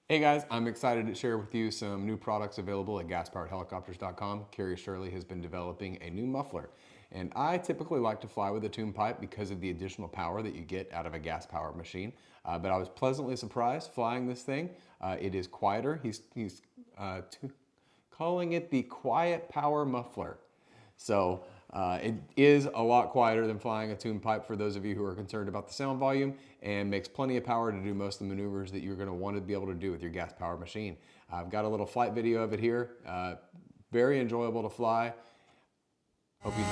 Hey guys, I'm excited to share with you some new products available at gaspoweredhelicopters.com. Carey Shurley has been developing a new muffler. And I typically like to fly with a tune pipe because of the additional power that you get out of a gas powered machine. But I was pleasantly surprised flying this thing. It is quieter. He's calling it the Quietpower Muffler. So it is a lot quieter than flying a tune pipe for those of you who are concerned about the sound volume, and makes plenty of power to do most of the maneuvers that you're going to want to be able to do with your gas powered machine. I've got a little flight video of it here. Very enjoyable to fly. Hope you